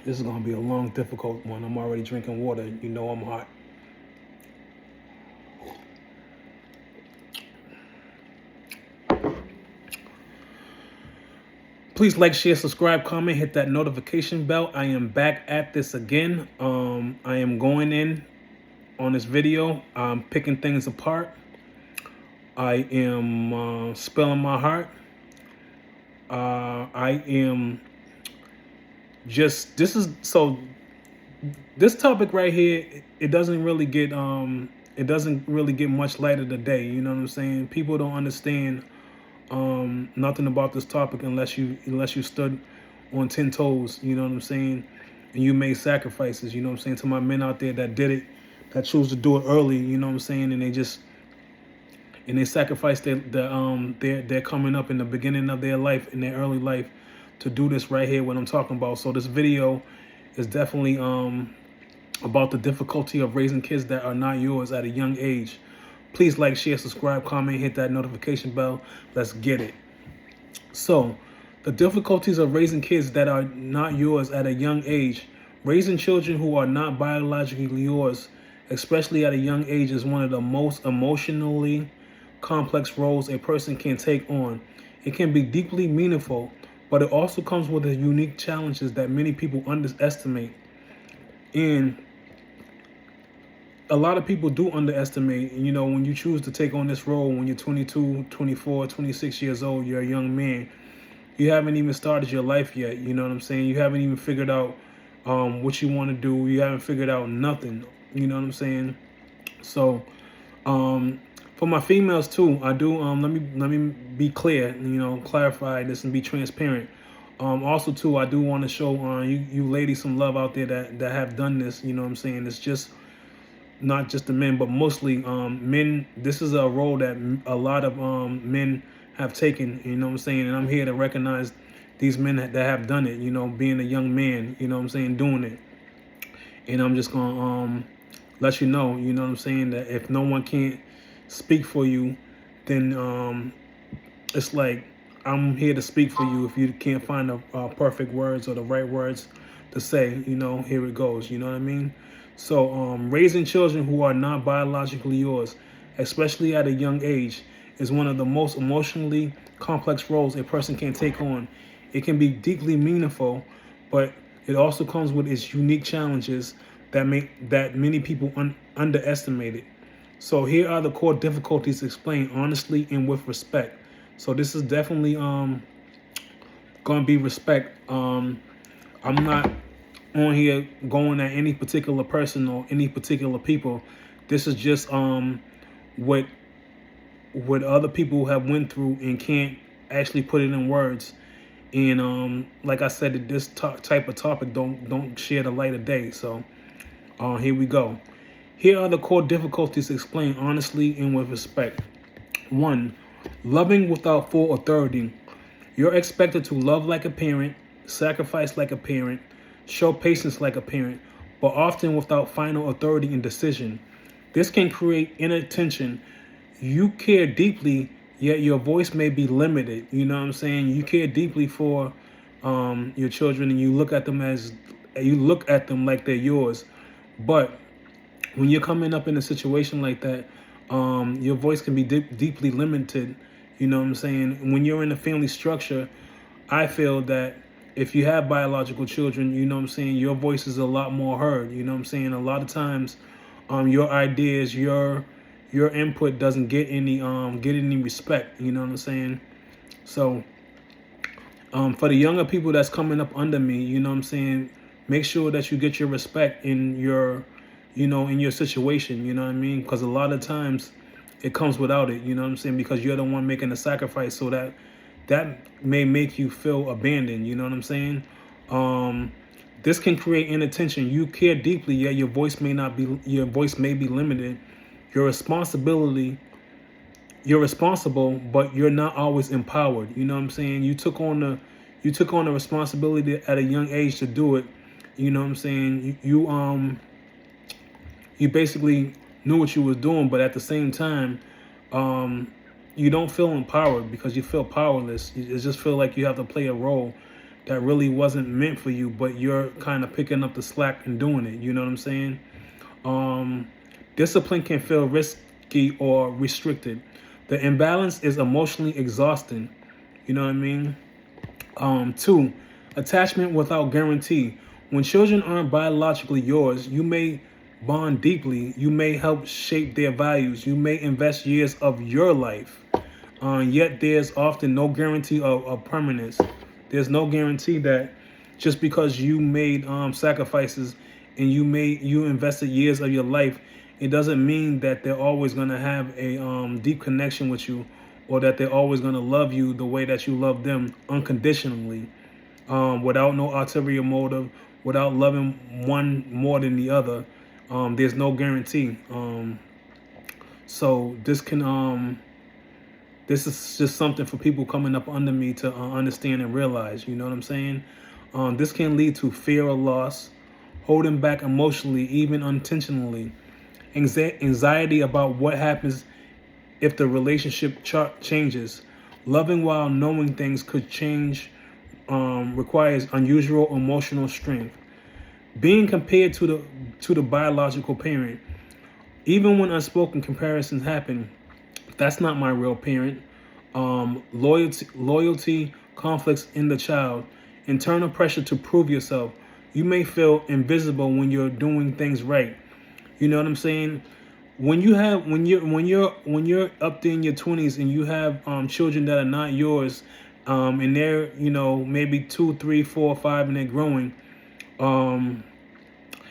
This is gonna be a long, difficult one. I'm already drinking water. You know I'm hot. Please like, share, subscribe, comment, hit that notification bell. I am back at this again. I am going in on this video. I'm picking things apart. I am spilling my heart. I am just, this topic right here, it doesn't really get much light of the day. You know what I'm saying? People don't understand nothing about this topic unless you stood on 10 toes. You know what I'm saying? And you made sacrifices. You know what I'm saying? To my men out there that did it, that choose to do it early. You know what I'm saying? And they sacrificed their coming up in the beginning of their life, in their early life, to do this right here, what I'm talking about. So this video is definitely about the difficulty of raising kids that are not yours at a young age. Please like, share, subscribe, comment, hit that notification bell. Let's get it. So, the difficulties of raising kids that are not yours at a young age. Raising children who are not biologically yours, especially at a young age, is one of the most emotionally complex roles a person can take on. It can be deeply meaningful, but it also comes with unique challenges that many people underestimate. And a lot of people do underestimate, you know, when you choose to take on this role when you're 22, 24, 26 years old, you're a young man. You haven't even started your life yet, you know what I'm saying? You haven't even figured out what you want to do. You haven't figured out nothing, you know what I'm saying? So, for my females too, I do, let me be clear, you know, clarify this and be transparent. Also too, I do want to show you ladies some love out there that have done this, you know what I'm saying? It's just not just the men, but mostly men. This is a role that a lot of men have taken, you know what I'm saying? And I'm here to recognize these men that have done it, you know, being a young man, you know what I'm saying, doing it. And I'm just gonna let you know what I'm saying, that if no one can't speak for you, then it's like I'm here to speak for you. If you can't find the perfect words or the right words to say, you know, here it goes, you know what I mean? So raising children who are not biologically yours, especially at a young age, is one of the most emotionally complex roles a person can take on. It can be deeply meaningful, but it also comes with its unique challenges that many people underestimate it. So here are the core difficulties explained honestly and with respect. So this is definitely gonna be respect. I'm not on here going at any particular person or any particular people. This is just what other people have went through and can't actually put it in words. And like I said, this type of topic don't share the light of day. So here we go. Here are the core difficulties explained honestly and with respect. 1. Loving without full authority. You're expected to love like a parent, sacrifice like a parent, show patience like a parent, but often without final authority and decision. This can create inner tension. You care deeply, yet your voice may be limited. You know what I'm saying? You care deeply for your children, and you look at them like they're yours. But when you're coming up in a situation like that, your voice can be deeply limited. You know what I'm saying? When you're in a family structure, I feel that if you have biological children, you know what I'm saying, your voice is a lot more heard. You know what I'm saying? A lot of times, your ideas, your input doesn't get any respect. You know what I'm saying? So, for the younger people that's coming up under me, you know what I'm saying, make sure that you get your respect in your situation, you know what I mean? Because a lot of times it comes without it, you know what I'm saying? Because you're the one making the sacrifice, so that may make you feel abandoned, you know what I'm saying? This can create inattention. You care deeply, yet your voice may be limited. You're responsible, but you're not always empowered. You know what I'm saying? You took on the responsibility at a young age to do it. You know what I'm saying? You basically knew what you was doing, but at the same time, you don't feel empowered because you feel powerless. You just feel like you have to play a role that really wasn't meant for you, but you're kind of picking up the slack and doing it. You know what I'm saying? Um, Discipline can feel risky or restricted. The imbalance is emotionally exhausting. You know what I mean? Two, attachment without guarantee. When children aren't biologically yours, you may bond deeply. You may help shape their values. You may invest years of your life. Yet there's often no guarantee of permanence. There's no guarantee that just because you made sacrifices and you invested years of your life, it doesn't mean that they're always going to have a deep connection with you, or that they're always going to love you the way that you love them unconditionally, without no ulterior motive, without loving one more than the other. There's no guarantee. So this is just something for people coming up under me to understand and realize. You know what I'm saying? This can lead to fear of loss, holding back emotionally, even unintentionally, anxiety about what happens if the relationship changes. Loving while knowing things could change requires unusual emotional strength. Being compared to the biological parent, even when unspoken comparisons happen, that's not my real parent. Loyalty conflicts in the child, internal pressure to prove yourself. You may feel invisible when you're doing things right. You know what I'm saying? When you're up there in your 20s and you have children that are not yours, and they're maybe 2, 3, 4, 5, and they're growing,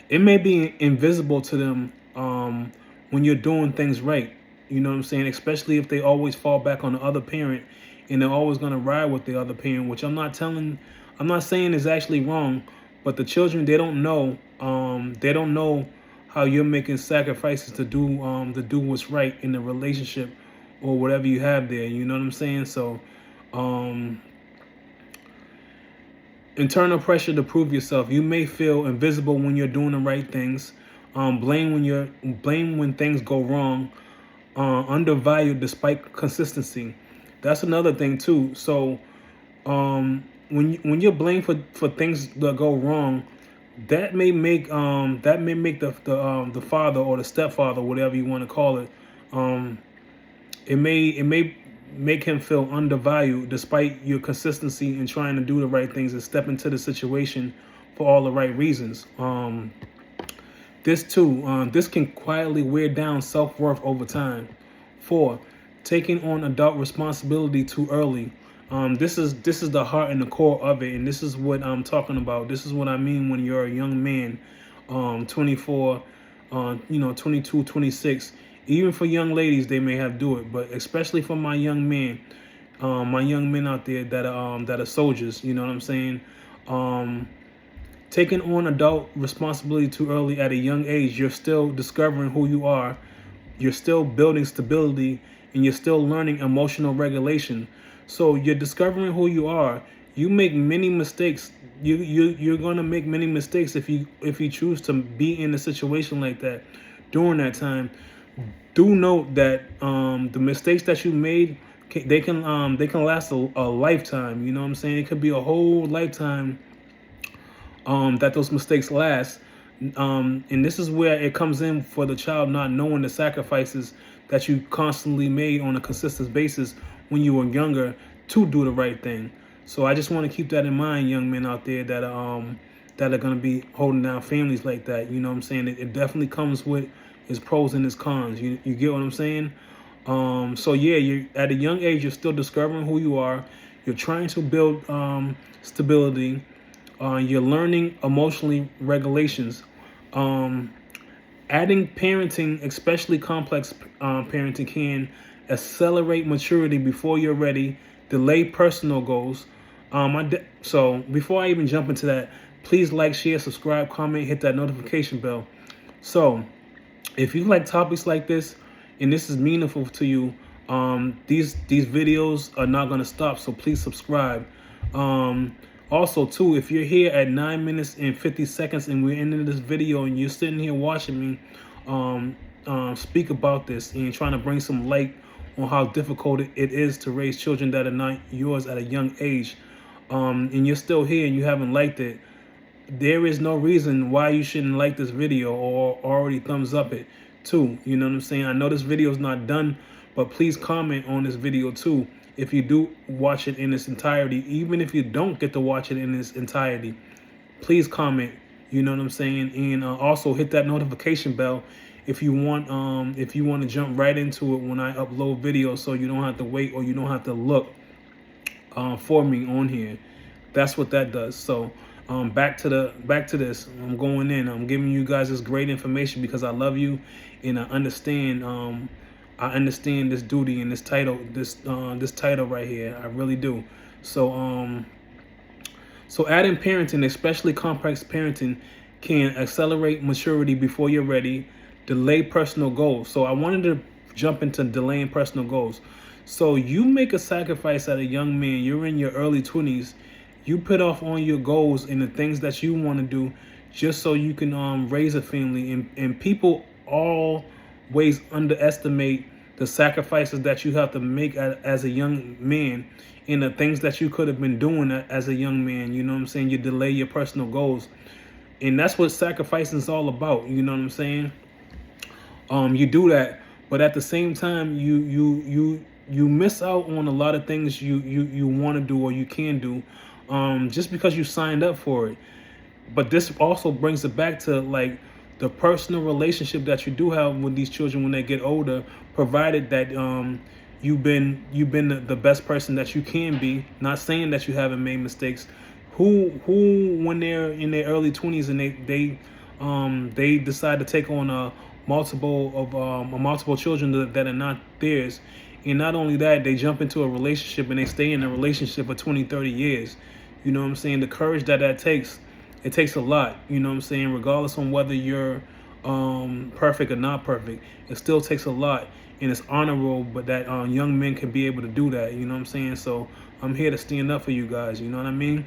it may be invisible to them when you're doing things right. You know what I'm saying? Especially if they always fall back on the other parent and they're always going to ride with the other parent, which I'm not saying is actually wrong, but the children, they don't know how you're making sacrifices to do what's right in the relationship or whatever you have there. You know what I'm saying? So internal pressure to prove yourself. You may feel invisible when you're doing the right things. Blame when things go wrong. Undervalued despite consistency. That's another thing too. So when you're blamed for things that go wrong, that may make the father or the stepfather, whatever you want to call it, it may make him feel undervalued despite your consistency in trying to do the right things and step into the situation for all the right reasons. This can quietly wear down self-worth over time. 4, taking on adult responsibility too early. This is the heart and the core of it, and this is what I'm talking about. This is what I mean when you're a young man, 24, 22, 26. Even for young ladies, they may have do it, but especially for my young men out there that are soldiers. You know what I'm saying? Taking on adult responsibility too early at a young age, you're still discovering who you are. You're still building stability, and you're still learning emotional regulation. So you're discovering who you are. You make many mistakes. You're gonna make many mistakes if you choose to be in a situation like that during that time. Do note that the mistakes that you made, they can last a lifetime. You know what I'm saying? It could be a whole lifetime that those mistakes last. And this is where it comes in for the child not knowing the sacrifices that you constantly made on a consistent basis when you were younger to do the right thing. So I just want to keep that in mind, young men out there that are going to be holding down families like that. You know what I'm saying? It definitely comes with its pros and its cons. You get what I'm saying? So yeah, you're at a young age, you're still discovering who you are. You're trying to build stability. You're learning emotionally regulations. Adding parenting, especially complex parenting, can accelerate maturity before you're ready, delay personal goals. So before I even jump into that, please like, share, subscribe, comment, hit that notification bell. So if you like topics like this and this is meaningful to you, these videos are not going to stop, so please subscribe. Also, too, if you're here at 9 minutes and 50 seconds and we're ending this video and you're sitting here watching me speak about this and trying to bring some light on how difficult it is to raise children that are not yours at a young age, and you're still here and you haven't liked it, there is no reason why you shouldn't like this video or already thumbs up it too. You know what I'm saying? I know this video is not done, but please comment on this video too if you do watch it in its entirety. Even if you don't get to watch it in its entirety, please comment. You know what I'm saying? And also hit that notification bell if you want to jump right into it when I upload videos, so you don't have to wait or you don't have to look for me on here. That's what that does. So back to this. I'm going in. I'm giving you guys this great information because I love you and I understand. I understand this duty and this title. This title right here. I really do. So so adding parenting, especially complex parenting, can accelerate maturity before you're ready. Delay personal goals. So I wanted to jump into delaying personal goals. So you make a sacrifice as a young man. You're in your early 20s. You put off on your goals and the things that you want to do just so you can raise a family. And people always underestimate the sacrifices that you have to make as a young man and the things that you could have been doing as a young man. You know what I'm saying? You delay your personal goals. And that's what sacrificing is all about. You know what I'm saying? You do that, but at the same time, you miss out on a lot of things you want to do or you can do, just because you signed up for it. But this also brings it back to like the personal relationship that you do have with these children when they get older, provided that you've been the best person that you can be. Not saying that you haven't made mistakes. Who when they're in their early 20s and they decide to take on multiple children that are not theirs, and not only that, they jump into a relationship and they stay in a relationship for 20-30 years. You know what I'm saying? The courage that takes, it takes a lot. You know what I'm saying? Regardless on whether you're perfect or not perfect, it still takes a lot, and it's honorable, but that young men can be able to do that. You know what I'm saying? So I'm here to stand up for you guys. You know what I mean?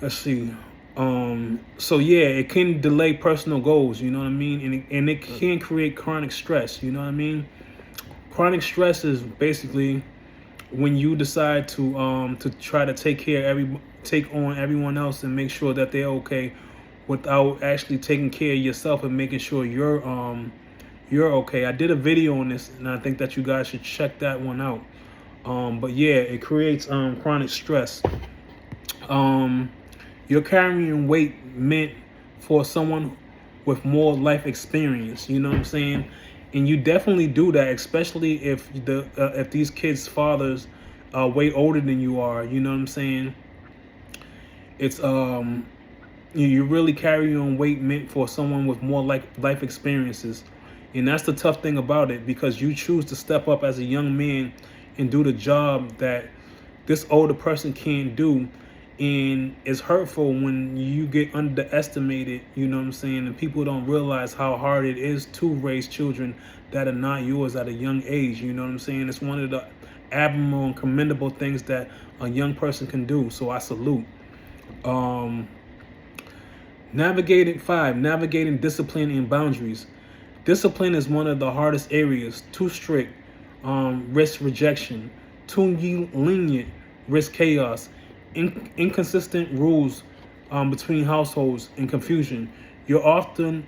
Let's see. So yeah, it can delay personal goals, you know what I mean? And it can create chronic stress, you know what I mean? Chronic stress is basically when you decide to try to take on everyone else and make sure that they're okay without actually taking care of yourself and making sure you're okay. I did a video on this and I think that you guys should check that one out. But yeah, it creates chronic stress. You're carrying weight meant for someone with more life experience. You know what I'm saying? And you definitely do that, especially if these kids' fathers are way older than you are. You know what I'm saying? It's you really carry on weight meant for someone with more life experiences, and that's the tough thing about it, because you choose to step up as a young man and do the job that this older person can't do. And it's hurtful when you get underestimated, you know what I'm saying? And people don't realize how hard it is to raise children that are not yours at a young age, you know what I'm saying? It's one of the admirable and commendable things that a young person can do, so I salute. Navigating discipline and boundaries. Discipline is one of the hardest areas. Too strict, risk rejection. Too lenient, risk chaos. Inconsistent rules between households and confusion. You're often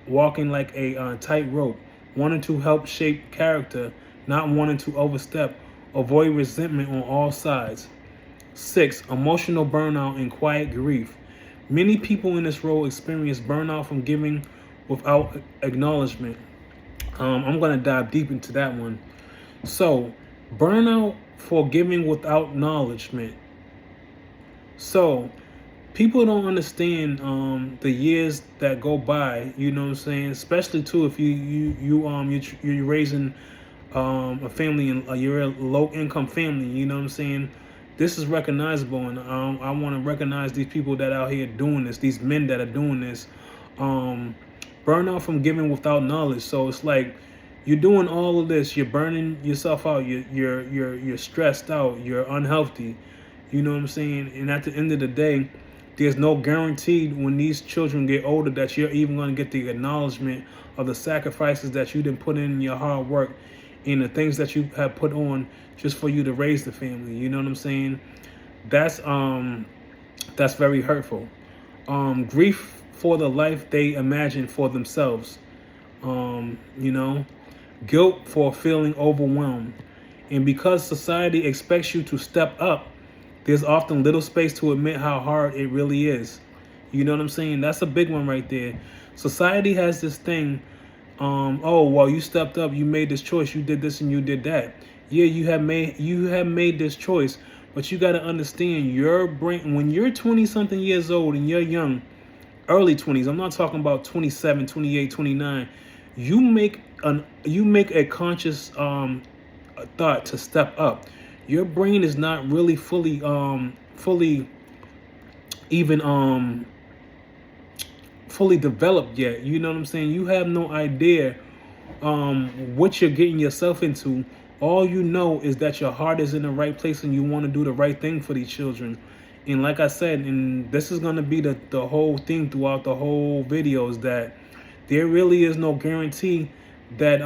walking like a tightrope, wanting to help shape character, not wanting to overstep. Avoid resentment on all sides. 6. Emotional burnout and quiet grief. Many people in this role experience burnout from giving without acknowledgement. I'm going to dive deep into that one. So, burnout for giving without acknowledgement. So, people don't understand the years that go by. You know what I'm saying? Especially too if you're raising a family and you're a low income family. You know what I'm saying? This is recognizable, and I want to recognize these people that are out here doing this. These men that are doing this. Burnout from giving without knowledge. So it's like you're doing all of this. You're burning yourself out. You're stressed out. You're unhealthy. You know what I'm saying? And at the end of the day, there's no guarantee when these children get older that you're even going to get the acknowledgement of the sacrifices that you didn't put in your hard work and the things that you have put on just for you to raise the family. You know what I'm saying? That's that's very hurtful. Grief for the life they imagine for themselves. You know, guilt for feeling overwhelmed. And because society expects you to step up, there's often little space to admit how hard it really is. You know what I'm saying? That's a big one right there. Society has this thing, oh well, you stepped up, you made this choice, you did this and you did that. Yeah, you have made this choice, but you got to understand your brain when you're 20 something years old and you're young, early 20s. I'm not talking about 27, 28, 29. You make a conscious thought to step up. Your brain is not really fully even fully developed yet. You know what I'm saying? You have no idea what you're getting yourself into. All you know is that your heart is in the right place and you want to do the right thing for these children. And like I said, and this is going to be the whole thing throughout the whole video, is that there really is no guarantee that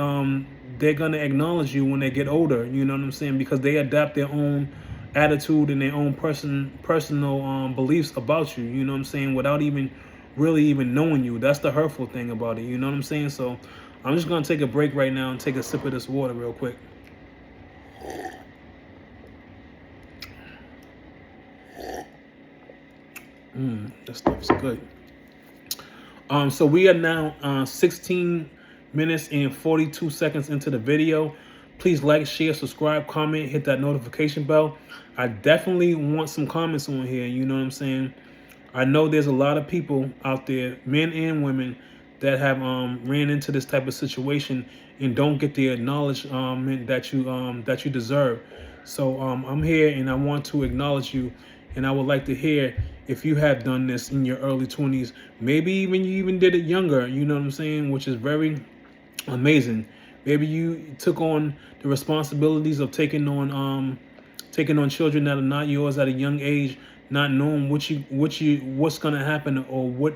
they're going to acknowledge you when they get older. You know what I'm saying? Because they adapt their own attitude and their own personal beliefs about you. You know what I'm saying? Without even really even knowing you. That's the hurtful thing about it. You know what I'm saying? So I'm just going to take a break right now and take a sip of this water real quick. That stuff's good. So we are now 16 minutes and 42 seconds into the video. Please like, share, subscribe, comment, hit that notification bell. I definitely want some comments on here. You know what I'm saying? I know there's a lot of people out there, men and women, that have ran into this type of situation and don't get the acknowledgement that you deserve. So I'm here and I want to acknowledge you, and I would like to hear if you have done this in your early 20s, maybe even you even did it younger. You know what I'm saying? Which is very amazing. Maybe you took on the responsibilities of taking on children that are not yours at a young age, not knowing what's gonna happen or what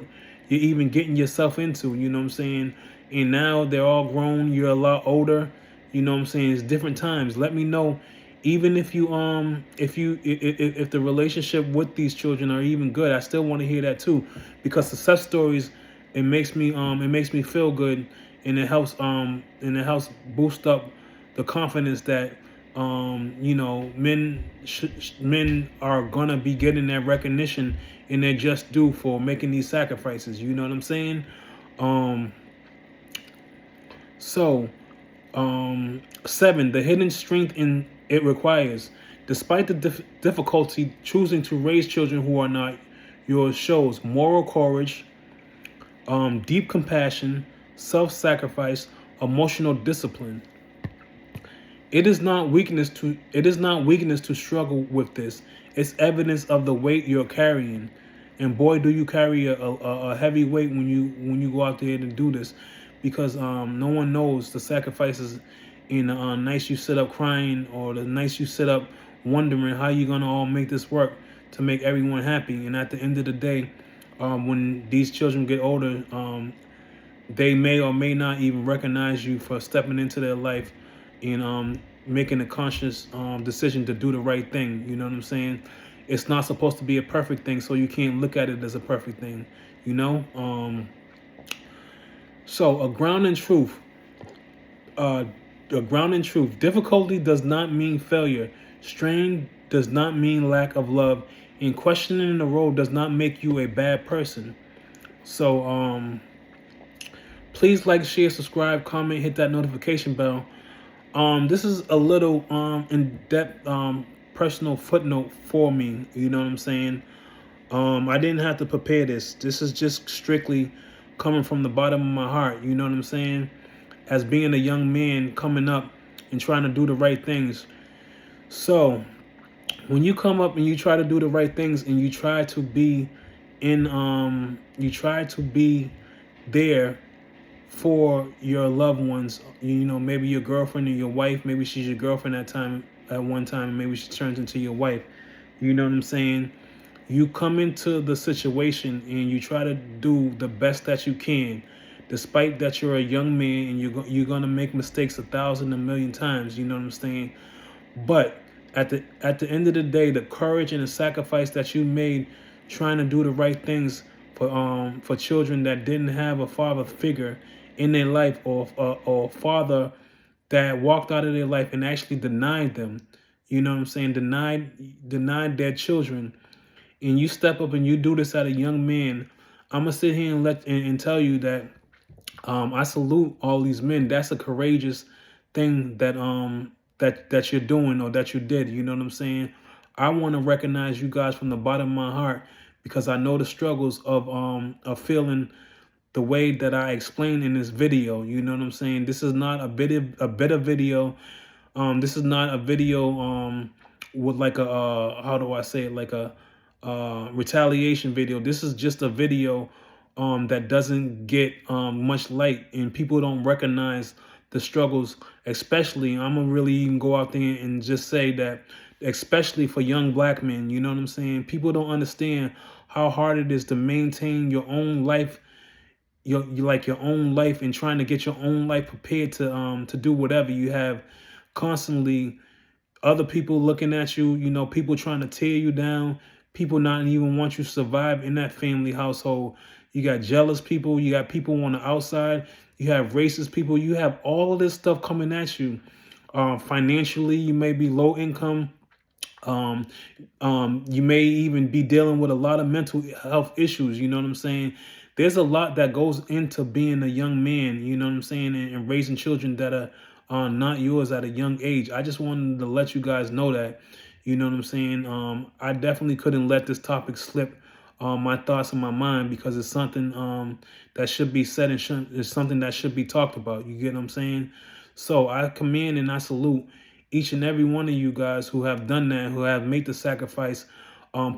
you're even getting yourself into. You know what I'm saying? And now they're all grown. You're a lot older. You know what I'm saying? It's different times. Let me know, even if if the relationship with these children are even good. I still want to hear that too, because success stories, it makes me feel good, and it helps boost up the confidence that you know, men are gonna be getting that recognition and their just due for making these sacrifices. You know what I'm saying? So 7, the hidden strength it requires. Despite the difficulty, choosing to raise children who are not yours shows moral courage, deep compassion, self-sacrifice, emotional discipline. It is not weakness to struggle with this. It's evidence of the weight you're carrying. And boy, do you carry a heavy weight when you go out there to do this, because no one knows the sacrifices in the nights you sit up crying, or the nights you sit up wondering how you're gonna all make this work to make everyone happy. And at the end of the day, when these children get older, they may or may not even recognize you for stepping into their life and making a conscious decision to do the right thing. You know what I'm saying? It's not supposed to be a perfect thing, so you can't look at it as a perfect thing. You know? So a ground in truth. Difficulty does not mean failure. Strain does not mean lack of love. And questioning the road does not make you a bad person. So please like, share, subscribe, comment, hit that notification bell. This is a little in-depth personal footnote for me. You know what I'm saying? I didn't have to prepare this. This is just strictly coming from the bottom of my heart. You know what I'm saying? As being a young man coming up and trying to do the right things. So when you come up and you try to do the right things and you try to be there for your loved ones, you know, maybe your girlfriend or your wife, maybe she's your girlfriend at one time, and maybe she turns into your wife. You know what I'm saying? You come into the situation and you try to do the best that you can. despite that you're a young man and you're gonna make mistakes 1,000, a million times. You know what I'm saying? But at the end of the day, the courage and the sacrifice that you made trying to do the right things for children that didn't have a father figure in their life, or father that walked out of their life and actually denied them. You know what I'm saying? Denied their children. And you step up and you do this as a young man. I'm gonna sit here and and tell you that I salute all these men. That's a courageous thing that you're doing, or that you did. You know what I'm saying? I want to recognize you guys from the bottom of my heart, because I know the struggles of feeling the way that I explained in this video. You know what I'm saying? This is not a better video. This is not a video with like a how do I say it, like a retaliation video. This is just a video that doesn't get much light, and people don't recognize the struggles. Especially, I'm gonna really even go out there and just say that, especially for young black men, you know what I'm saying? People don't understand how hard it is to maintain your own life, your own life, and trying to get your own life prepared to do whatever. You have constantly other people looking at you, people trying to tear you down, people not even want you to survive in that family household. You got jealous people, you got people on the outside, you have racist people, you have all of this stuff coming at you. Financially, you may be low income. You may even be dealing with a lot of mental health issues. You know what I'm saying? There's a lot that goes into being a young man, you know what I'm saying, and raising children that are not yours at a young age. I just wanted to let you guys know that, you know what I'm saying? I definitely couldn't let this topic slip my thoughts in my mind, because it's something that should be said, and it's something that should be talked about. You get what I'm saying? So I commend and I salute each and every one of you guys who have done that, who have made the sacrifice,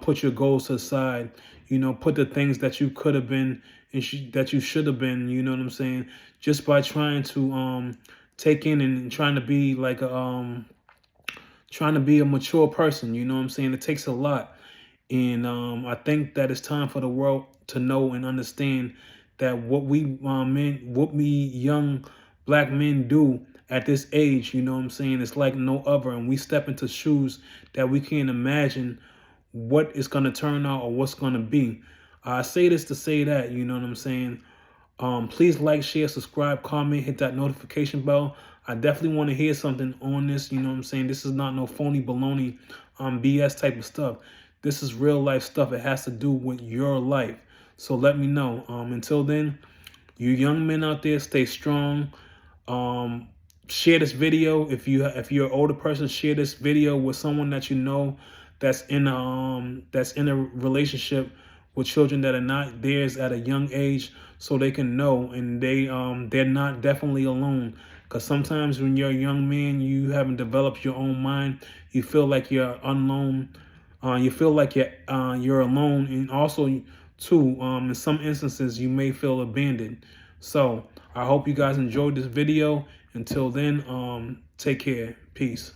put your goals aside, put the things that you could have been and that you should have been, you know what I'm saying, just by trying to take in and trying to be like trying to be a mature person. You know what I'm saying? It takes a lot. And I think that it's time for the world to know and understand that what we young black men do at this age, you know what I'm saying, it's like no other. And we step into shoes that we can't imagine what it's going to turn out or what's going to be. I say this to say that, you know what I'm saying. Please like, share, subscribe, comment, hit that notification bell. I definitely want to hear something on this. You know what I'm saying? This is not no phony baloney, BS type of stuff. This is real life stuff. It has to do with your life. So let me know. Until then, you young men out there, stay strong. Share this video. If you're an older person, share this video with someone that you know that's in a relationship with children that are not theirs at a young age, so they can know, and they're not definitely alone. Because sometimes when you're a young man, you haven't developed your own mind. You feel like you're alone. You feel like you're alone, and also too, in some instances, you may feel abandoned. So I hope you guys enjoyed this video. Until then, take care. Peace.